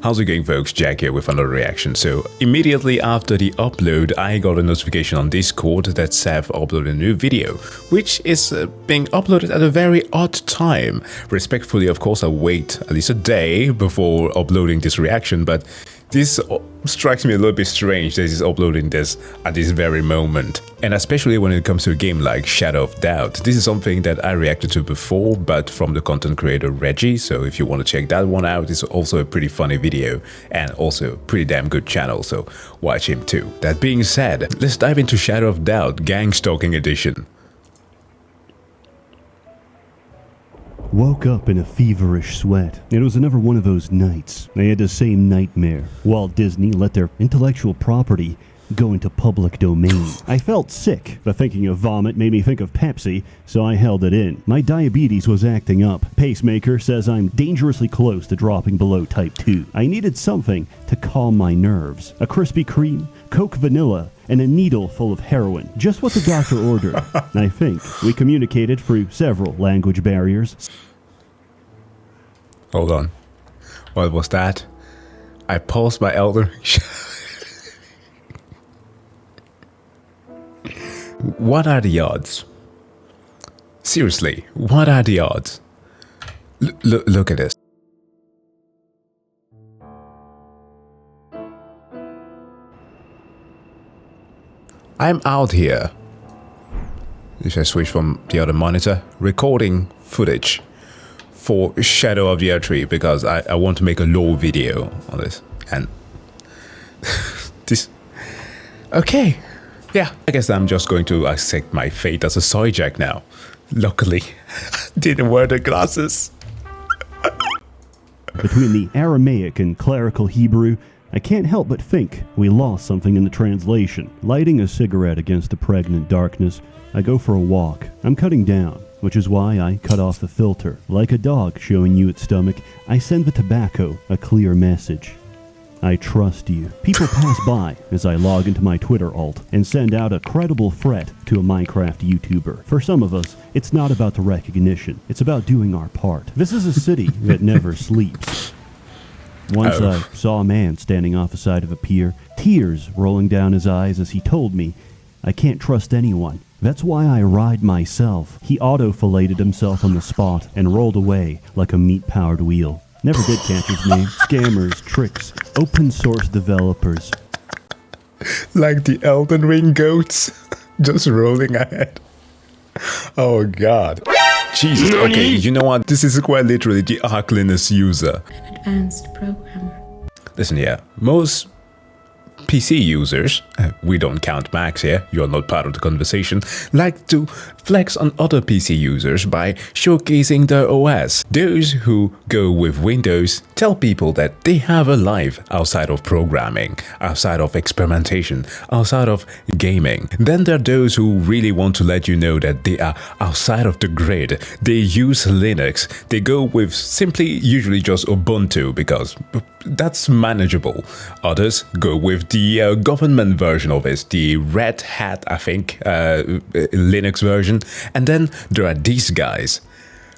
How's it going, folks? Jack here with another reaction. So immediately after the upload, I got a notification on Discord that Sseth uploaded a new video, which is being uploaded at a very odd time. Respectfully, of course, I wait at least a day before uploading this reaction, but this strikes me a little bit strange that he's uploading this at this very moment. And especially when it comes to a game like Shadow of Doubt. This is something that I reacted to before, but from the content creator Reggie, so if you want to check that one out, it's also a pretty funny video and also a pretty damn good channel, so watch him too. That being said, let's dive into Shadow of Doubt Gang Stalking Edition. Woke up in a feverish sweat. It was another one of those nights. I had the same nightmare. Walt Disney let their intellectual property go into public domain. I felt sick, but thinking of vomit made me think of Pepsi, so I held it in. My diabetes was acting up. Pacemaker says I'm dangerously close to dropping below type 2. I needed something to calm my nerves. A Krispy Kreme, Coke Vanilla, and a needle full of heroin. Just what the doctor ordered. I think we communicated through several language barriers. Hold on. What was that? I paused my elder. What are the odds? Seriously, what are the odds? Look at this. I'm out here. If I switch from the other monitor, recording footage for Shadow of the Tree because I want to make a low video on this. And this. Okay. Yeah, I guess I'm just going to accept my fate as a soy jack now. Luckily, didn't wear the glasses. Between the Aramaic and clerical Hebrew, I can't help but think we lost something in the translation. Lighting a cigarette against the pregnant darkness, I go for a walk. I'm cutting down, which is why I cut off the filter. Like a dog showing you its stomach, I send the tobacco a clear message. I trust you. People pass by as I log into my Twitter alt and send out a credible threat to a Minecraft YouTuber. For some of us, it's not about the recognition. It's about doing our part. This is a city that never sleeps. Once I saw a man standing off the side of a pier, tears rolling down his eyes as he told me, I can't trust anyone. That's why I ride myself. He auto-filleted himself on the spot and rolled away like a meat-powered wheel. Never did catch his name. Scammers, tricks, open source developers. Like the Elden Ring goats, just rolling ahead. Oh god. Jesus, okay, you know what? This is quite literally the Arc Linux user. An advanced programmer. Listen here, most PC users, we don't count Macs here, you're not part of the conversation, like to flex on other PC users by showcasing their OS. Those who go with Windows tell people that they have a life outside of programming, outside of experimentation, outside of gaming. Then there are those who really want to let you know that they are outside of the grid. They use Linux. They go with simply usually just Ubuntu because that's manageable. Others go with the government version of it, the Red Hat, I think, Linux version. And then there are these guys.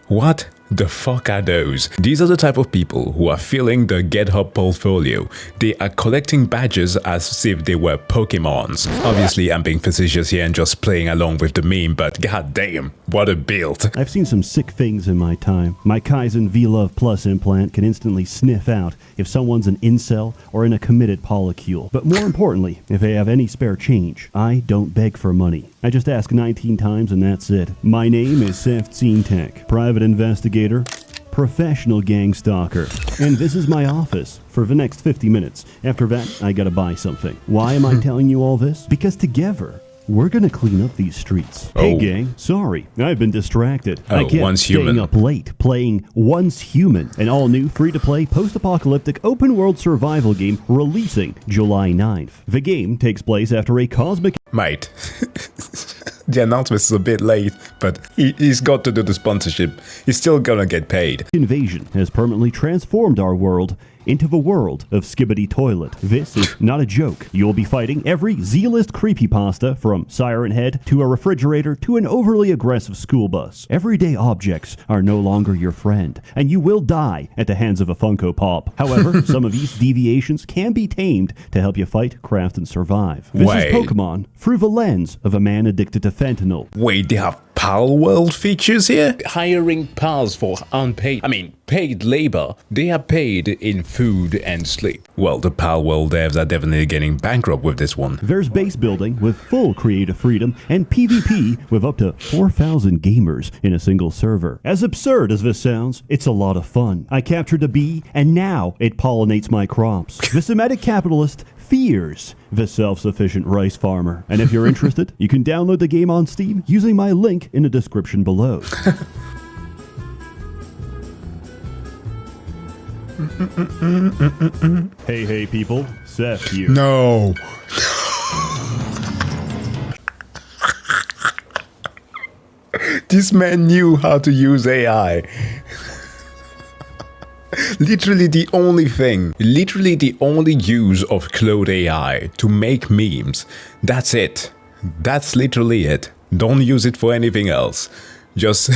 What the fuck are those? These are the type of people who are filling the GitHub portfolio. They are collecting badges as if they were Pokemons. Obviously, I'm being facetious here and just playing along with the meme, but goddamn, what a build. I've seen some sick things in my time. My Kaizen V-Love Plus implant can instantly sniff out if someone's an incel or in a committed polycule. But more importantly, if they have any spare change, I don't beg for money. I just ask 19 times and that's it. My name is Sseth Tech, private investigator, professional gang stalker, and this is my office for the next 50 minutes. After that, I gotta buy something. Why am I telling you all this? Because together, we're gonna clean up these streets. Hey gang, sorry, I've been distracted. I kept staying up late playing Once Human, an all-new free-to-play post-apocalyptic open-world survival game releasing July 9th. The game takes place after a cosmic... Mate, the announcement is a bit late, but he's got to do the sponsorship. He's still gonna get paid. Invasion has permanently transformed our world into the world of Skibbity Toilet. This is not a joke. You'll be fighting every Z-list creepypasta, from Siren Head to a refrigerator to an overly aggressive school bus. Everyday objects are no longer your friend, and you will die at the hands of a Funko Pop. However, some of these deviations can be tamed to help you fight, craft, and survive. This is Pokemon through the lens of a man addicted to fentanyl. Wait, they have Pal World features here? Hiring pals for paid labor. They are paid in food and sleep. Well, the Pal World devs are definitely getting bankrupt with this one. There's base building with full creative freedom and PvP with up to 4,000 gamers in a single server. As absurd as this sounds, it's a lot of fun. I captured a bee and now it pollinates my crops. The Semitic capitalist fears the self-sufficient rice farmer. And if you're interested, you can download the game on Steam using my link in the description below. Hey people, Sseth here. No. This man knew how to use AI. Literally the only use of Claude AI to make memes. That's it. That's literally it. Don't use it for anything else. Just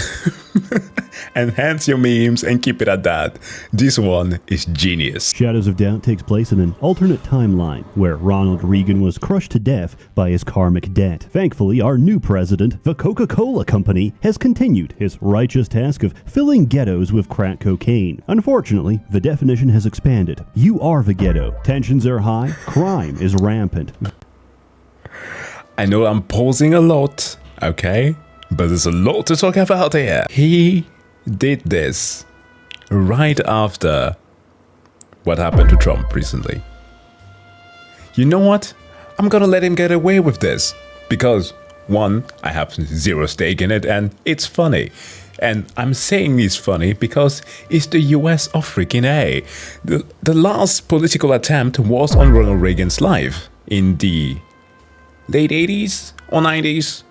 enhance your memes and keep it at that. This one is genius. Shadows of Doubt takes place in an alternate timeline where Ronald Reagan was crushed to death by his karmic debt. Thankfully, our new president, the Coca-Cola Company, has continued his righteous task of filling ghettos with crack cocaine. Unfortunately, the definition has expanded. You are the ghetto. Tensions are high. Crime is rampant. I know I'm pausing a lot, okay? But there's a lot to talk about here. He did this right after what happened to Trump recently. You know what? I'm gonna let him get away with this. Because, one, I have zero stake in it and it's funny. And I'm saying it's funny because it's the US of freaking A. The last political attempt was on Ronald Reagan's life in the late 80s or 90s.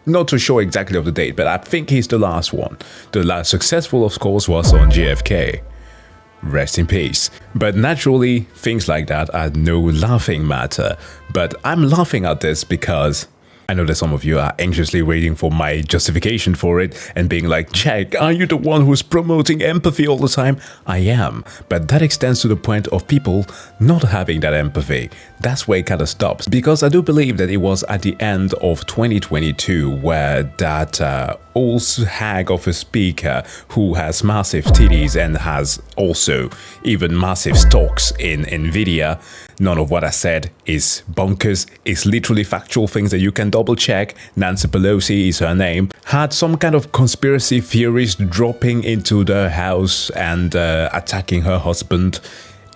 Not too sure exactly of the date, but I think he's the last one. The last successful, of course, was on JFK. Rest in peace. But naturally, things like that are no laughing matter. But I'm laughing at this because I know that some of you are anxiously waiting for my justification for it and being like, Jack, are you the one who's promoting empathy all the time? I am, but that extends to the point of people not having that empathy. That's where it kind of stops, because I do believe that it was at the end of 2022 where that old hag of a speaker who has massive titties and has also even massive stocks in Nvidia. None of what I said is bonkers. It's literally factual things that you can double check. Nancy Pelosi is her name. Had some kind of conspiracy theorist dropping into the house and attacking her husband.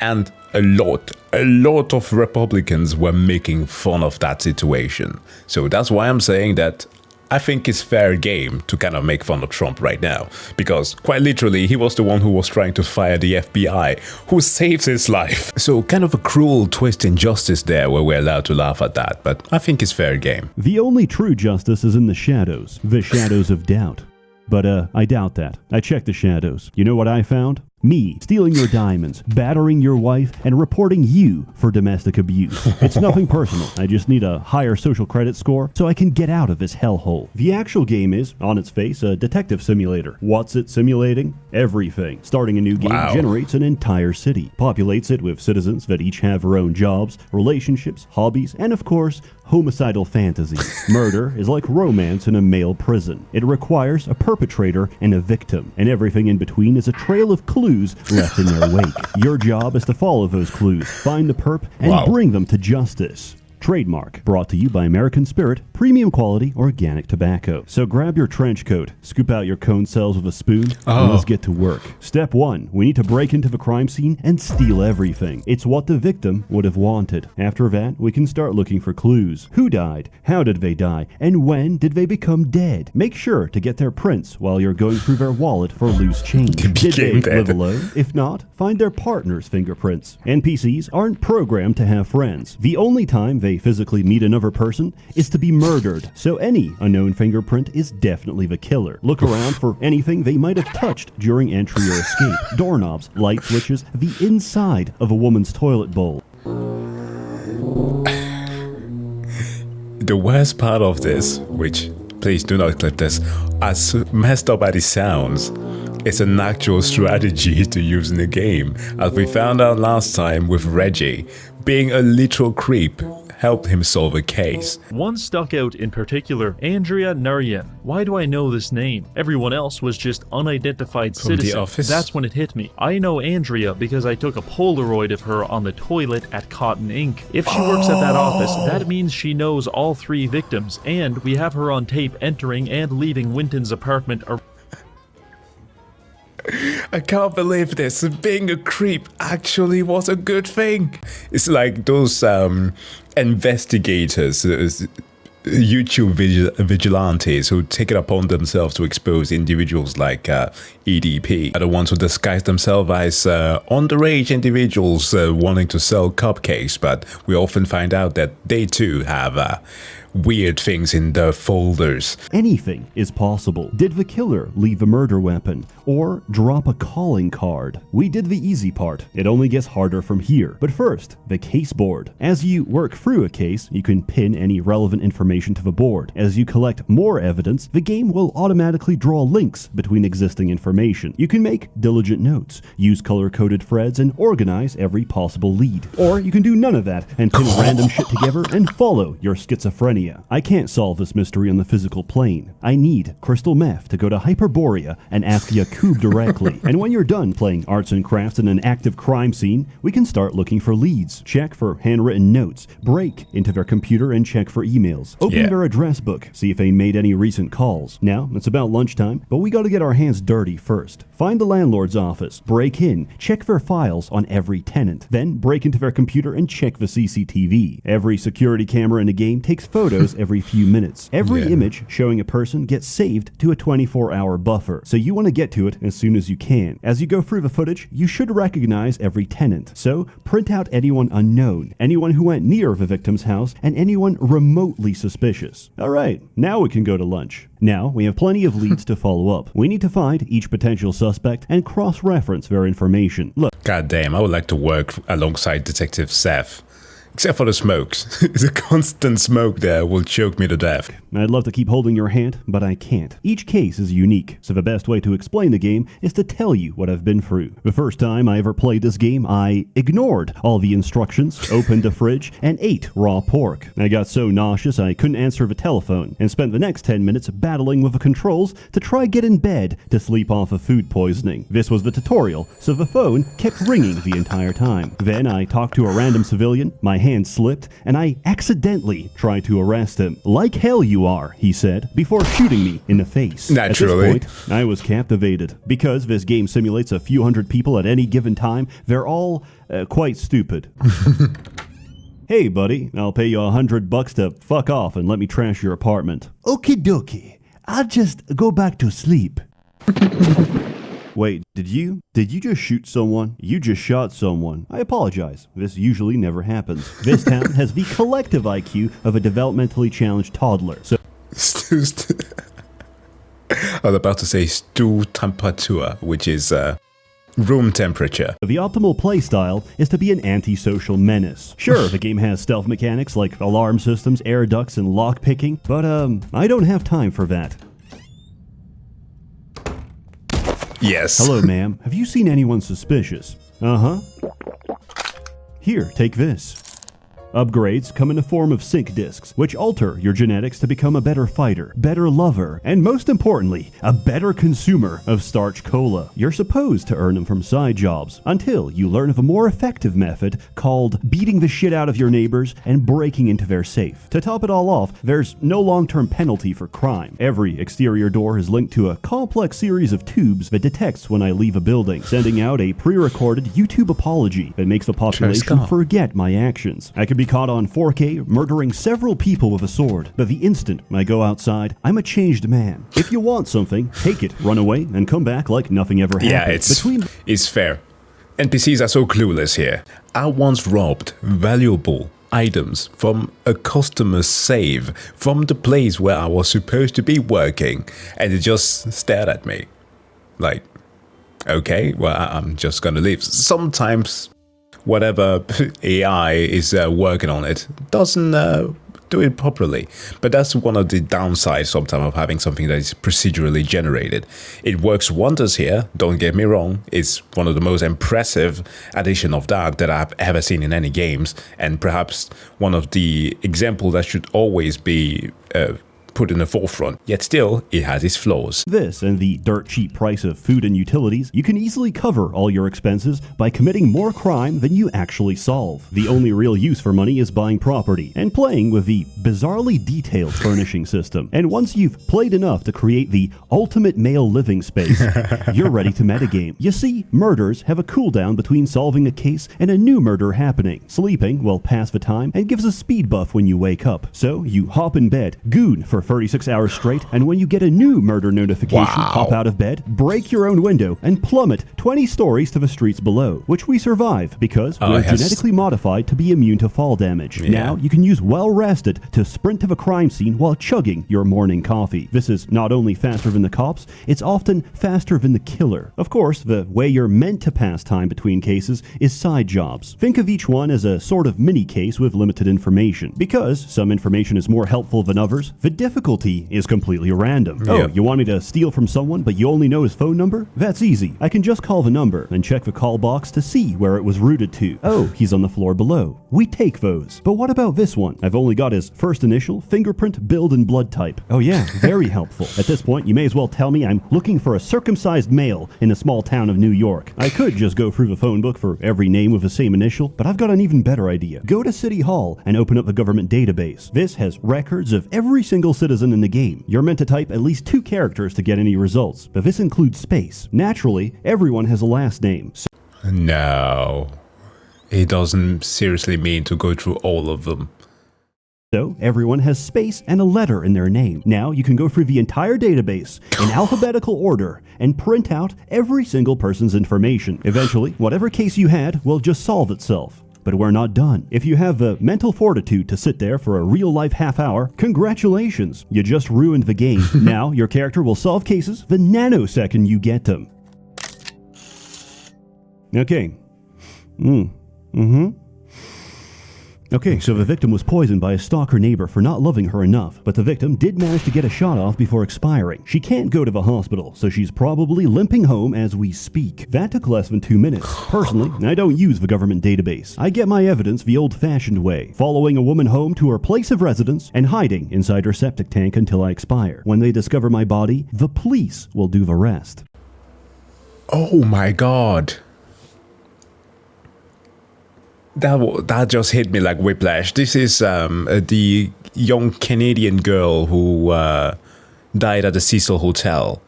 And a lot of Republicans were making fun of that situation. So that's why I'm saying that I think it's fair game to kind of make fun of Trump right now, because quite literally he was the one who was trying to fire the FBI, who saves his life. So kind of a cruel twist in justice there where we're allowed to laugh at that, but I think it's fair game. The only true justice is in the shadows of doubt. But I doubt that. I checked the shadows. You know what I found? Me stealing your diamonds, battering your wife, and reporting you for domestic abuse. It's nothing personal. I just need a higher social credit score so I can get out of this hellhole. The actual game is, on its face, a detective simulator. What's it simulating? Everything. Starting a new game generates an entire city, populates it with citizens that each have their own jobs, relationships, hobbies, and of course, homicidal fantasies. Murder is like romance in a male prison. It requires a perpetrator and a victim, and everything in between is a trail of clues left in their wake. Your job is to follow those clues, find the perp, and bring them to justice. Trademark. Brought to you by American Spirit, premium quality organic tobacco. So grab your trench coat, scoop out your cone cells with a spoon, and let's get to work. Step 1. We need to break into the crime scene and steal everything. It's what the victim would have wanted. After that, we can start looking for clues. Who died? How did they die? And when did they become dead? Make sure to get their prints while you're going through their wallet for loose change. Did they live alone? If not, find their partner's fingerprints. NPCs aren't programmed to have friends. The only time they they physically meet another person is to be murdered. So any unknown fingerprint is definitely the killer. Look around for anything they might have touched during entry or escape. Doorknobs, light switches, the inside of a woman's toilet bowl. The worst part of this, which please do not clip this, as messed up as it sounds, it's an actual strategy to use in the game, as we found out last time with Reggie. Being a literal creep helped him solve a case. One stuck out in particular, Andrea Nuryan. Why do I know this name? Everyone else was just unidentified From The citizen. Office? That's when it hit me. I know Andrea because I took a Polaroid of her on the toilet at Cotton Ink. If she works at that office, that means she knows all 3 victims, and we have her on tape entering and leaving Winton's apartment. I can't believe this. Being a creep actually was a good thing. It's like those investigators, YouTube vigilantes who take it upon themselves to expose individuals like EDP, are the ones who disguise themselves as underage individuals wanting to sell cupcakes, but we often find out that they too have weird things in their folders. Anything is possible. Did the killer leave a murder weapon or drop a calling card? We did the easy part. It only gets harder from here. But first, the case board. As you work through a case, you can pin any relevant information to the board. As you collect more evidence, the game will automatically draw links between existing information. You can make diligent notes, use color-coded threads, and organize every possible lead. Or you can do none of that and pin random shit together and follow your schizophrenia. I can't solve this mystery on the physical plane. I need crystal meth to go to Hyperborea and ask Yakub directly. And when you're done playing arts and crafts in an active crime scene, we can start looking for leads. Check for handwritten notes. Break into their computer and check for emails. Open their address book. See if they made any recent calls. Now, it's about lunchtime, but we gotta get our hands dirty first. Find the landlord's office. Break in. Check their files on every tenant. Then break into their computer and check the CCTV. Every security camera in the game takes photos every few minutes. Every image showing a person gets saved to a 24-hour buffer, so you want to get to it as soon as you can. As you go through the footage, you should recognize every tenant, so print out anyone unknown, anyone who went near the victim's house, and anyone remotely suspicious. Alright, now we can go to lunch. Now, we have plenty of leads to follow up. We need to find each potential suspect and cross-reference their information. Look. God damn, I would like to work alongside Detective Sseth. Except for the smokes. The constant smoke there will choke me to death. I'd love to keep holding your hand, but I can't. Each case is unique, so the best way to explain the game is to tell you what I've been through. The first time I ever played this game, I ignored all the instructions, opened a fridge, and ate raw pork. I got so nauseous I couldn't answer the telephone, and spent the next 10 minutes battling with the controls to try get in bed to sleep off of food poisoning. This was the tutorial, so the phone kept ringing the entire time. Then I talked to a random civilian, my hand slipped, and I accidentally tried to arrest him. Like hell you are, he said, before shooting me in the face. Naturally. At this point, I was captivated. Because this game simulates a few hundred people at any given time, they're all quite stupid. Hey buddy, I'll pay you $100 to fuck off and let me trash your apartment. Okie dokie, I'll just go back to sleep. Wait, did you just shoot someone? You just shot someone. I apologize. This usually never happens. This town has the collective IQ of a developmentally challenged toddler. So I was about to say Stuhltemperatur, which is room temperature. the optimal playstyle is to be an antisocial menace. Sure, the game has stealth mechanics like alarm systems, air ducts, and lockpicking, but I don't have time for that. Yes. Hello, ma'am. Have you seen anyone suspicious? Uh-huh. Here, take this. Upgrades come in the form of sync discs, which alter your genetics to become a better fighter, better lover, and most importantly, a better consumer of starch cola. You're supposed to earn them from side jobs, until you learn of a more effective method called beating the shit out of your neighbors and breaking into their safe. To top it all off, there's no long-term penalty for crime. Every exterior door is linked to a complex series of tubes that detects when I leave a building, sending out a pre-recorded YouTube apology that makes the population forget my actions. I could be caught on 4K murdering several people with a sword, but the instant I go outside, I'm a changed man. If you want something, take it, run away, and come back like nothing ever happened. Yeah, it's fair. NPCs are so clueless here. I once robbed valuable items from a customer's save from the place where I was supposed to be working, and it just stared at me. Like, okay, well, I'm just gonna leave. Sometimes whatever AI is working on it doesn't do it properly. But that's one of the downsides sometimes of having something that is procedurally generated. It works wonders here, don't get me wrong. It's one of the most impressive addition of that I've ever seen in any games, and perhaps one of the examples that should always be put in the forefront, yet still, it has its flaws. This and the dirt cheap price of food and utilities, you can easily cover all your expenses by committing more crime than you actually solve. The only real use for money is buying property and playing with the bizarrely detailed furnishing system. And once you've played enough to create the ultimate male living space, you're ready to metagame. You see, murders have a cooldown between solving a case and a new murder happening. Sleeping will pass the time and gives a speed buff when you wake up. So you hop in bed, goon for 36 hours straight, and when you get a new murder notification, hop out of bed, break your own window, and plummet 20 stories to the streets below, which we survive because we're genetically modified to be immune to fall damage. Yeah. Now you can use well rested to sprint to the crime scene while chugging your morning coffee. This is not only faster than the cops, it's often faster than the killer. Of course, the way you're meant to pass time between cases is side jobs. Think of each one as a sort of mini case with limited information. Because some information is more helpful than others, the difficulty is completely random. Yeah. Oh, you want me to steal from someone but you only know his phone number? That's easy. I can just call the number and check the call box to see where it was routed to. Oh, he's on the floor below. We take those. But what about this one? I've only got his first initial, fingerprint, build, and blood type. Oh yeah, very helpful. At this point, you may as well tell me I'm looking for a circumcised male in the small town of New York. I could just go through the phone book for every name with the same initial, but I've got an even better idea. Go to City Hall and open up the government database. This has records of every single citizen in the game. You're meant to type at least 2 characters to get any results, but this includes space. Naturally, everyone has a last name. No, it doesn't seriously mean to go through all of them. So, everyone has space and a letter in their name. Now, you can go through the entire database in alphabetical order and print out every single person's information. Eventually, whatever case you had will just solve itself. But we're not done. If you have the mental fortitude to sit there for a real-life half hour, congratulations, you just ruined the game. Now, your character will solve cases the nanosecond you get them. Okay. Okay, so the victim was poisoned by a stalker neighbor for not loving her enough, but the victim did manage to get a shot off before expiring. She can't go to the hospital, so she's probably limping home as we speak. That took less than 2 minutes. Personally, I don't use the government database. I get my evidence the old-fashioned way, following a woman home to her place of residence and hiding inside her septic tank until I expire. When they discover my body, the police will do the rest. Oh my god. That just hit me like whiplash. This is the young Canadian girl who died at the Cecil Hotel.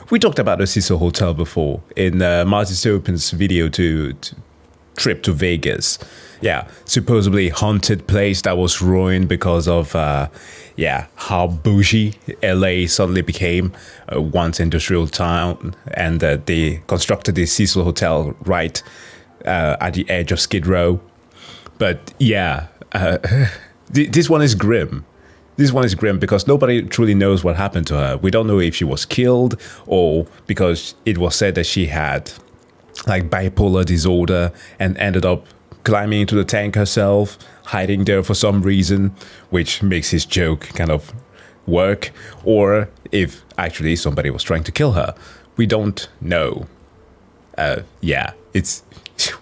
We talked about the Cecil Hotel before in Marty Soapin's video to trip to Vegas. Yeah, supposedly haunted place that was ruined because of how bougie LA suddenly became once industrial town, and they constructed the Cecil Hotel right at the edge of Skid Row. But yeah, this one is grim. This one is grim because nobody truly knows what happened to her. We don't know if she was killed or because it was said that she had like bipolar disorder and ended up climbing into the tank herself, hiding there for some reason, which makes his joke kind of work, or if actually somebody was trying to kill her. We don't know. It's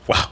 wow.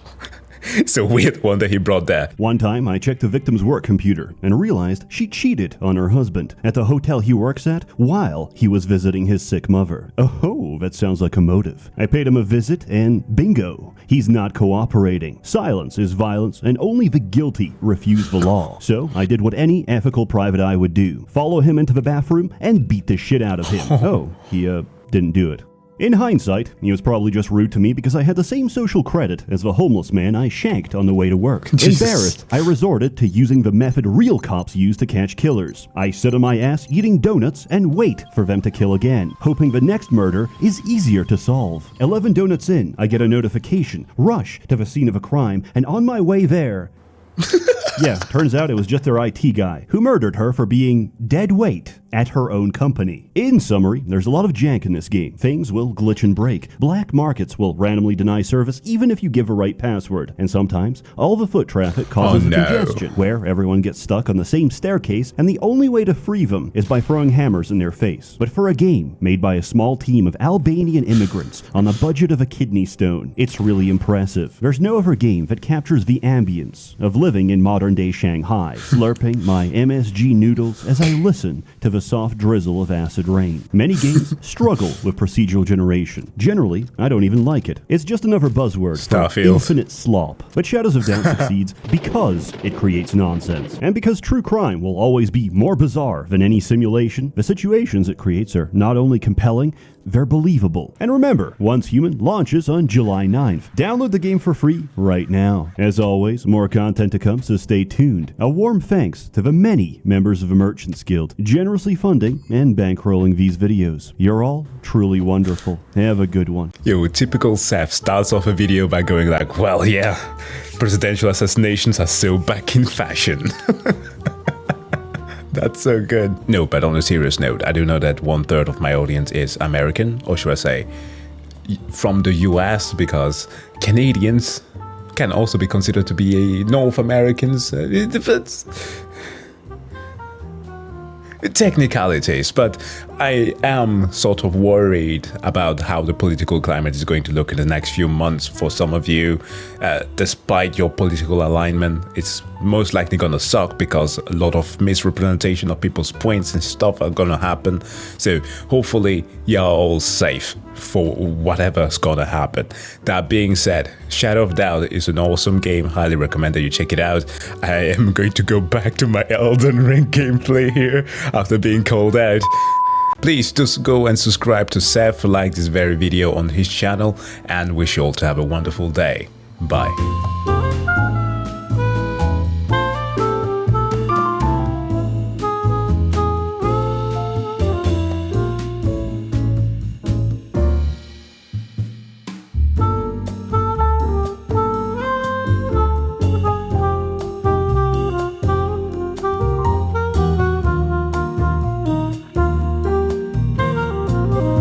It's a weird one that he brought there. One time, I checked the victim's work computer and realized she cheated on her husband at the hotel he works at while he was visiting his sick mother. Oh, that sounds like a motive. I paid him a visit and bingo, he's not cooperating. Silence is violence and only the guilty refuse the law. So I did what any ethical private eye would do. Follow him into the bathroom and beat the shit out of him. Oh, he didn't do it. In hindsight, he was probably just rude to me because I had the same social credit as the homeless man I shanked on the way to work. Embarrassed, I resorted to using the method real cops use to catch killers. I sit on my ass eating donuts and wait for them to kill again, hoping the next murder is easier to solve. 11 donuts in, I get a notification, rush to the scene of a crime, and on my way there... Yeah, turns out it was just their IT guy who murdered her for being dead weight at her own company. In summary, there's a lot of jank in this game. Things will glitch and break. Black markets will randomly deny service even if you give a right password. And sometimes, all the foot traffic causes a congestion where everyone gets stuck on the same staircase and the only way to free them is by throwing hammers in their face. But for a game made by a small team of Albanian immigrants on the budget of a kidney stone, it's really impressive. There's no other game that captures the ambience of living in modern-day Shanghai, slurping my MSG noodles as I listen to the soft drizzle of acid rain. Many games struggle with procedural generation. Generally, I don't even like it. It's just another buzzword for infinite slop. But Shadows of Doubt succeeds because it creates nonsense. And because true crime will always be more bizarre than any simulation, the situations it creates are not only compelling, they're believable. And remember, Once Human launches on July 9th. Download the game for free right now. As always, more content to come, so stay tuned. A warm thanks to the many members of the Merchants Guild, generously funding and bankrolling these videos. You're all truly wonderful. Have a good one. Yo, typical Sseth starts off a video by going like, well, yeah, presidential assassinations are so back in fashion. That's so good. No, but on a serious note, I do know that 1/3 of my audience is American, or should I say, from the US, because Canadians can also be considered to be North Americans. Technicalities, but I am sort of worried about how the political climate is going to look in the next few months for some of you. Despite your political alignment, it's most likely gonna suck because a lot of misrepresentation of people's points and stuff are gonna happen. So hopefully you're all safe for whatever's gonna happen. That being said, Shadow of Doubt is an awesome game. Highly recommend that you check it out. I am going to go back to my Elden Ring gameplay here after being called out. Please just go and subscribe to Sseth, like this very video on his channel, and wish you all to have a wonderful day. Bye.